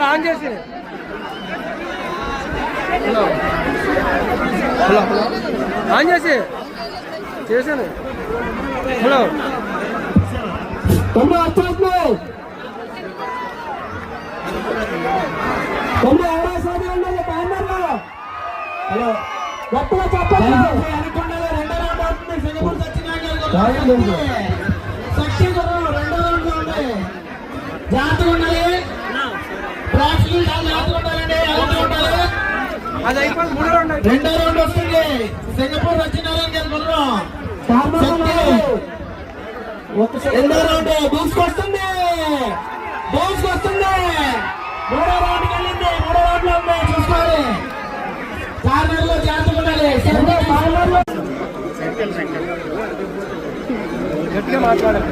On చేసి hello hello hello on చేసి చేశాను. హలో తొమ్మిది వచ్చేస్తున్నాయి. తొమ్మిది ఎవరో సాధన ఉండాలి బ్యానర్లో. హలో గట్టిగా చెప్పండి. అనుకున్నది రెండో రౌండ్ అవుతుంది. సింగపూర్ సత్యనారాయణ శక్తి గురు రెండో రౌండ్ లో ఉంది. జాగ్రత్తగా ఉండాలి. ప్రేక్షకులు జాగ్రత్తగా ఉండాలండి. ఎవరు ఉండాలి. అది అయిపోయి రెండో రౌండ్ వస్తుంది. సింగపూర్ సత్యనారాయణ గారి గుర్రం రెండో రౌండ్ దూసుకొస్తుంది. దూసుకొస్తుంది. మూడో రౌండ్కి వెళ్ళింది. మూడో రౌండ్ లో ఉంది. చూసుకోవాలి. కార్నర్లో జాగ్రత్తగా ఉండాలి. గట్టిగా మాట్లాడాలి.